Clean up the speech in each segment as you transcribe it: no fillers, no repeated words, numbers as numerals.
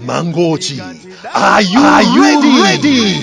Mangochi, are you ready?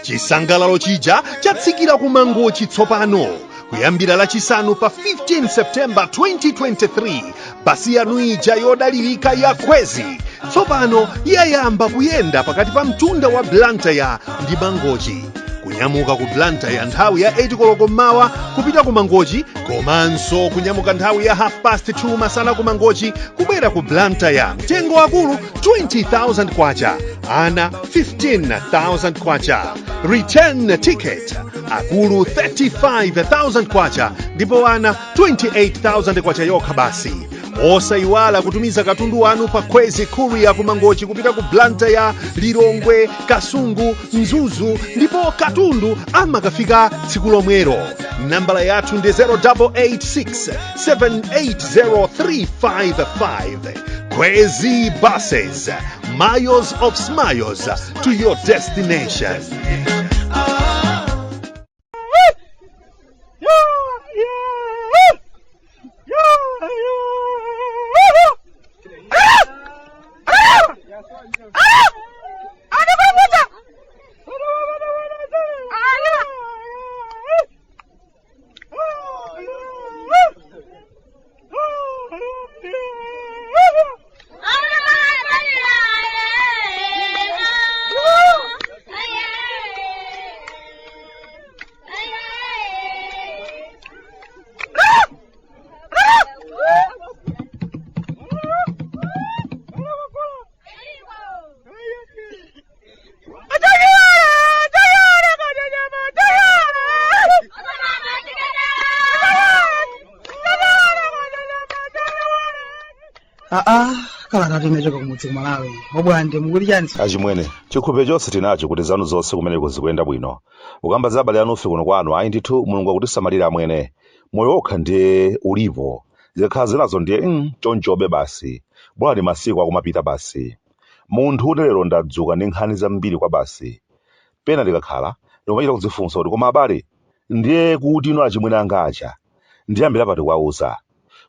Chisangalalo chija chatsikira ku Mangochi tsopano kuyambira lachisanu pa 15 September 2023. Basi yanu ija yodalirika ya Khwezy tsopano yayamba kuyenda pakati pa mtunda wa Blantyre ndi Mangochi. Kunyamuka ku Blantyre nthawi ya 8 koloko mmawa kupita ku Mangochi, komanso kunyamuka nthawi ya 2:30 masana ku Mangochi kubwera ku Blantyre. Mtengo wakulu 20,000 kwacha, ana 15,000 kwacha. Return ticket akulu 35,000 kwacha ndipo ana 28,000 kwacha yokha basi. Osayiwala kutumiza katundu wanu pa Khwezy courier ku Mangochi kupita ku Blantyre, Lilongwe, Kasungu, Mzuzu ndipo katundu amakafika tsiku lomwero. Nambala yathu ndi 0886 780 Khwezy buses, miles of smiles to your destination. Kalata tinechoka kumudzi Malawi. Bwande mukuli chani? Achimwene, chikhupe chonse tinacho kuti zanu zonse kumene kuzikuyenda bwino. Ukamba za abale anu ufe kuno kwanu, ayi ndithu Mulungu akutisamalira amwene. Moyo wokha ndiye ulipo. Zikakhala zinazo ndiye chonchobe basi. Bwana ndi masiku akumapita basi. Munthu lero ndadzuka ndi nkhani zambiri kwa basi. Pena ndikakhala ndikumachita kudzifunsa kuti koma abale ndiye kuti ino achimwene anga acha ndiyambira pati kwauza.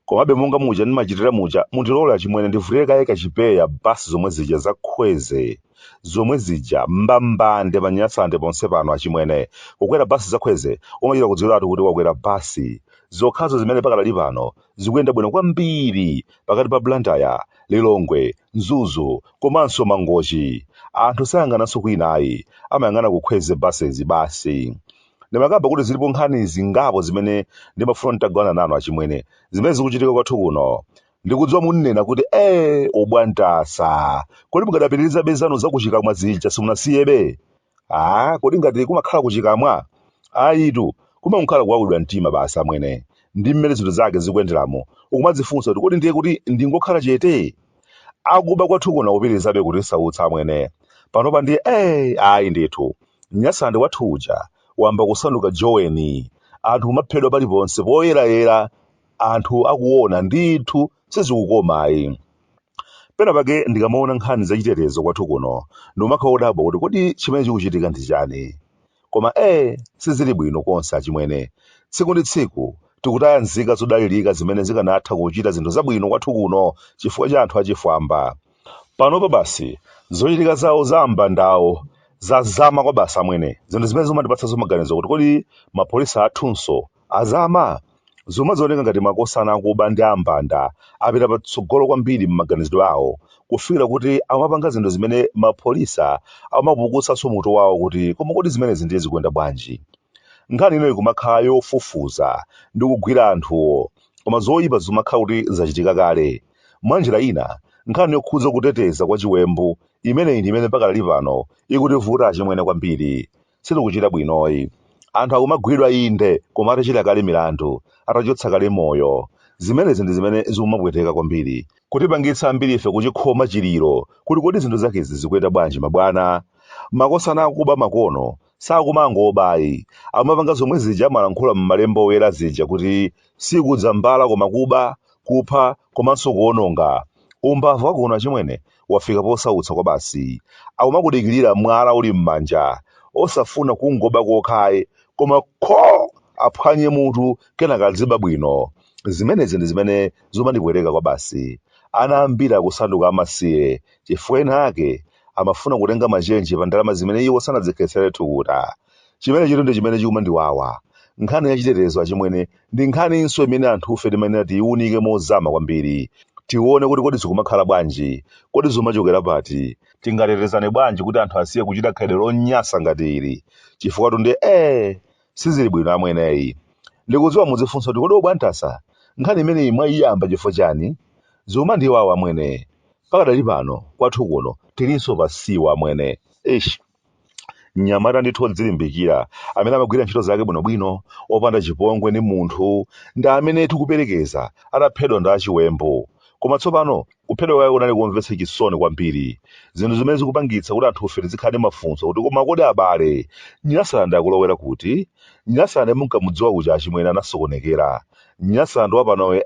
Komabe monga muja ndimachitira muja mundilola achimwene ndivulire kaye kachipeya basi zomwe zija za Khwezy, zomwe zija mbambande panyasande ponse pano achimwene. Kukwera basi za Khwezy umachita kudziwiratu kuti wakwera basi zokhazo zimene pakadali pano zikuyenda bwino kwambiri pakati pa Blantyre, Lilongwe, Mzuzu komanso Mangochi. Anthu sayang'ananso kwinayi, amayang'ana ku Khwezy buses basi. Ndimakamba kuti zilipo nkhani zingapo zimene ndimafuna nditagawana nanu achimwene zimene zikuchitika kwathu kuno. Ndikudziwa munena kuti ubwantasa kodi mukadapitiriza bezano zakuchikamwa zija simunasiyebe. Kodi ngati kumakhala kuchikamwa ayitu kumakhala kuwawidwa mtima basi amwene ndi mmene zinthu zake zikuyenderamo. Ukumadzifunsa kuti kodi ndiye kuti ndingokhala chete akuba kwathu kuno kupitirizabe kuti sautsa amwene. Panopa ndiye ayi ndithu mnyasande wathu uja wamba kusanduka joweni. Anthu kumaphedwa paliponse poyerayera, anthu akuona ndithu sizikukomayi. Pena pake ndikamaona nkhani zachitetezo kwathu kuno ndimakhala odabwa kuti kodi chimene chikuchitika ndi chani. Koma sizili bwino konse achimwene. Tsiku ndi tsiku tikutaya nzika zodalirika zimene zikanatha kuchita zinthu zabwino kwathu kuno chifukwa cha anthu achifwamba. Panopa basi zochitika zawo zambandawo zazama kwa basa amwene. Zinthu zimene zimandipatsa zomaganizo kuti kodi mapholisa athunso azama. Zomwe zioneka ngati makosana akuba ndi ambanda apita patsogolo kwambiri m'maganizidwe awo kufikira kuti amapanga zinthu zimene mapholisa amapukutsanso mutu wawo kuti koma kodi zimenezi ndiye zikuyenda bwanji. Nkhani ino ikumakhala yofufuza ndi kugwira anthuwo, koma zoyipa zimakhala kuti zachitika kale. Mwanjira ina nkhani yokhudza kuteteza kwa chiwembu imeneyi ndi imene pakadali pano ikutivuta achimwene kwambiri. Sitikuchita bwinoyi. Anthu akumagwidwa inde koma atachita kale milandu, atachotsa kale moyo. Zimenezi ndi zimene zikumapweteka kwambiri kutipangitsa ambiri ife kuchikhoma chiliro kuti kodi zinthu zakezi zikuyenda bwanji mabwana. Makosana akuba Makono sakumangobayi, amapanga zomwe zija amalankhula m'malemba oyera zija kuti sikudza mbala koma kuba, kupha komanso kuwononga. Umbava wakuno achimwene wafika posautsa kwa basi. Akumakudikirira mwala uli m'manja osafuna kungoba kokhayi koma aphwanye mutu kenaka adziba bwino. Zimenezi ndi zimene zimandipweteka kwa basi. anaambira kusanduka amasiye chifukwa ena ake amafuna kutenga machenji pa ndalama zimene iwo sanadzikhetsere thukuta. Chimene chito ndi chimene chikumandiwawa. Nkhani ya chitetezo achimwene ndi nkhaninso imene anthufe timayenera tiyiwunike mozama kwambiri. Tione kuti kodi zikumakhala bwanji, kodi zimachokera pati, tingatetezane bwanji kuti anthu asiye kuchita khalidwe lonyansa ngati ili. Chifukwa tunde sizili bwino amweneyi. Ndikudziwa muzifunsa kuti kodi obwantasa nkhani imeneyi mwayiyamba chifukwa chani? Zikumandiwawa amwene. Pakadali pano kwathu kuno tilinso pasiwa amwene. Mnyamata ndithu odzilimbikira amene amagwira ntchito zake bwinobwino opanda chipongwe ndi munthu ndi amene tikuperekeza ataphedwa ndi achiwembu. Koma tsopano kuphedwa kwake kunali kumvetsa chisoni kwambiri. Zinthu zimene zikupangitsa kuti anthufe tizikhale mafunso kuti koma kodi abale Nyasande akulowera kuti? Nyasande munkamudziwa kuja achimwene anasokonekera. Nyasande wapanowe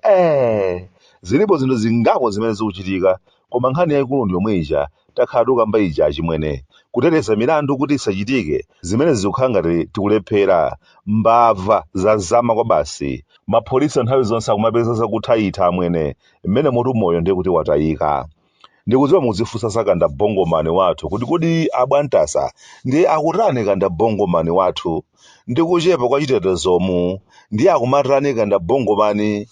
zilipo zinthu zingapo zimene zikuchitika, koma nkhani yayikulu ndi yomwe ija takhala tikukamba ija achimwene. Kuteteza milandu kuti isachitike zimene zikukhala ngati tikulephera, mbava zazama kwa basi. Mapholisa nthawi zonse akumapeza zakuthaitha amwene, mmene mutu moyo ndiye kuti watayika. Ndikudziwa muzifunsa sakanda bongomani wathu kuti kodi abwantasa ndiye akutani kanda bongomani wathu, ndikuchepa kwa chitetezomu ndiye akumatani kanda bongomani.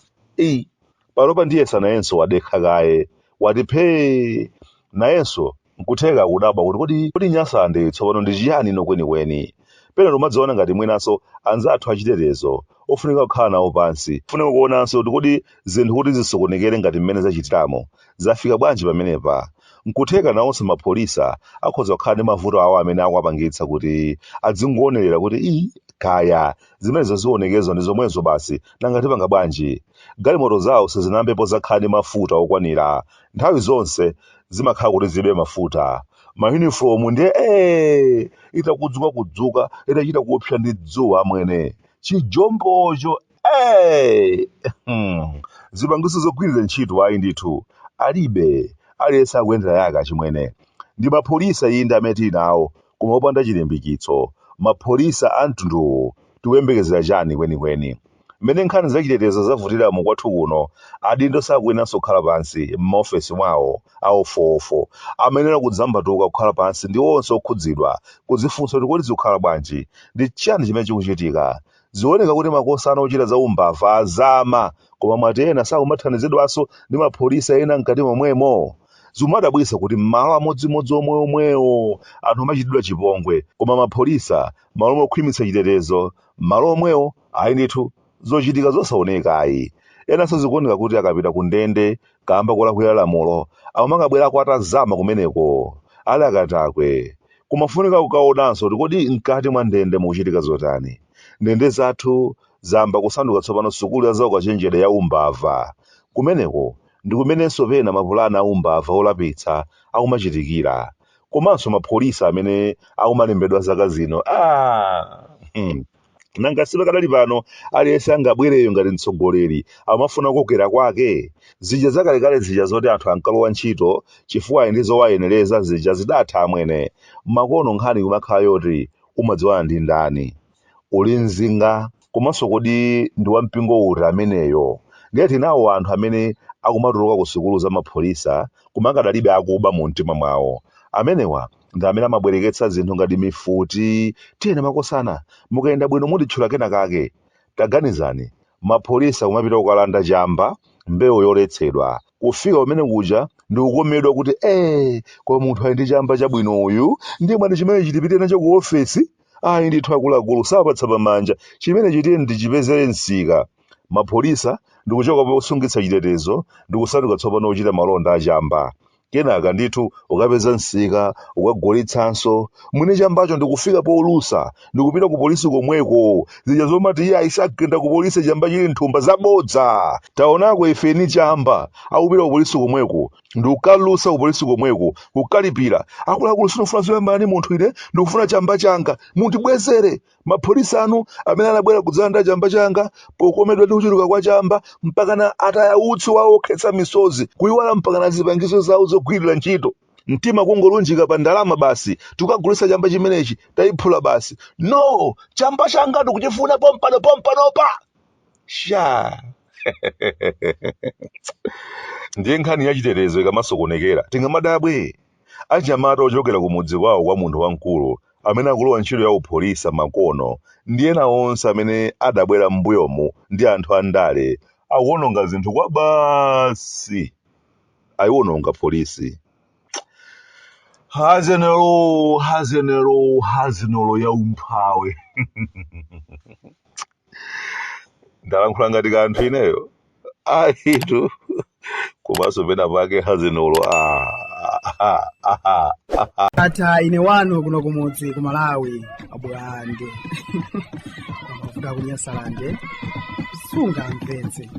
Panopa ndiye sanayenso wadekha kaye wati phee, nayenso nkutheka kudabwa kuti kodi Nyasande tsopano ndi chiyani nokwenikweni. Pena tomadziona ngati mwinanso anzathu achitetezo ofunika kukhala nawo pansi, funika kuonanso kuti kodi zinthu kuti zisokonekere ngati mmene zachitiramo zafika bwanji pamenepa. Nkutheka nawonso mapholisa akhoza kukhala ndi mavuto awo amene akuwapangitsa kuti adzingoonelera kuti kaya zimenezo zionekezo ndi zomwezo basi nanga tipanga bwanji. Galimoto zawo sizinambepo zakhala ndi mafuta okwanira, nthawi zonse zimakhala kuti zibe mafuta. Mayunifomu ndiye itakudzuka itachita kuopsa ndi dzuwa amwene. Chijombocho zipangiso zogwirira ntchito ayi ndithu alibe, aliyense akuyendera yake achimwene. Ndi mapholisa inde amene tili nawo koma opanda chilimbikitso. Mapholisa amtunduwu tikuyembekezera chani kwenikweni? Mmene nkhani zachitetezo zavutiramo kwathu kuno, adindo sakuyenanso kukhala pansi m'maofesi mwawo awofofo. Amenera kudzambatuka kukhala pansi ndi onse okhudzidwa kuzifunsa kuti kodi zikukhala bwanji, ndi chani chimene chikuchitika. Zioneka kuti makosana ochita za umbava azama, koma mwati ena sakumathandizidwanso ndi mapholisa ena mkati momwemo. Zimadabwitsa kuti m'malo amodzimodzi omweomwewo anthu amachitidwa chipongwe, koma mapholisa malo mokhwimitsa chitetezo m'malo omwewo ayi ndithu zochitika zosaoneka ayi. Enanso zikuoneka kuti akapita ku ndende kamba kolakwira lamulo akumakabwerako atazama kumeneko ali akatakwe. Kumafunika kukaonanso kuti kodi mkati mwa ndende mukuchitika zotani. Ndende zathu zamba kusanduka tsopano sukulu ya zaukachenjede ya umbava. Kumeneko ndi kumenenso pena mapulani a umbava olapitsa akumachitikira, komanso mapholisa amene akumalembedwa zaka zino. Nanga sibe kadali pano aliyense angabwereyo ngati mtsogoleri amafuna kokera kwake. Zija zakalekale zija zoti anthu ankalowa ntchito chifukwa ndi zowayenereza zija zidatha amwene. Makono nkhani kumakhala yoti umadziwana ndi ndani, uli mzinga, komanso kodi ndi wampingo uti ameneyo. Ndiye tinawo anthu amene akumatuluka ku sukulu za mapholisa kumakadalibe akuba mu mtima mwawo. Amenewa ndi amene amabwereketsa zinthu ngati mifuti tiyene makosana mukayenda bwino mutitchula kena kake. Taganizani mapholisa kumapita kukalanda chamba, mbewu yoletsedwa, kufika umene kuja ndi kukomedwa kuti kwa munthu ali ndi chamba chabwino uyu ndiye mwati chimene chitipite nacho ku ofesi. Ayi ndithu akuluakulu sapatsa pamanja chimene chitiye ndichipezere msika. Mapholisa ndikuchoka posungitsa chitetezo ndikusanduka tsopano kuchita malonda achamba. Kenaka ndithu ukapeza msika ukagulitsanso mwine chambacho ndikufika polusa ndikupita ku polisi komweko. Zija zomati iye ayisagenda ku polisi chamba chili nthumba zabodza. Taonako ife ni chamba akupita ku polisi komweko ndikukalusa ku polisi komweko kukalipira. Akuluakulu sinofuna zoyambani munthu ine ndikufuna chamba changa mundibwezere. Mapholisa anu amene anabwera kudzalanda chamba changa pokomedwa ndi kuchuluka kwa chamba mpakana ataya utsi wawo okhetsa misozi kuyiwala mpakana zipangizo zawo zogwirira ntchito. Mtima kungolunjika pa ndalama basi tukagulitsa chamba chimenechi tayiphula basi. No, chamba changa ndikuchifuna pompanopa. ndiye nkhani yachitetezo ikamasokonekera tingamadabwe. Anyamata ochokera ku mudzi kwawo kwa munthu wamkulu amene akulowa ntchito ya upholisa Makono ndi ena onse amene adabwera m'mbuyomu ndi anthu andale akuwononga zinthu kwa basi ayiwononga polisi. Hazenero ya umphawi. Ndalankhula ngati kanthu ineyo ayitu komanso pena pake hazenero ata ine wanu kuno kumudzi ku Malawi abwande mafuta kunyasalande sunga mpenzi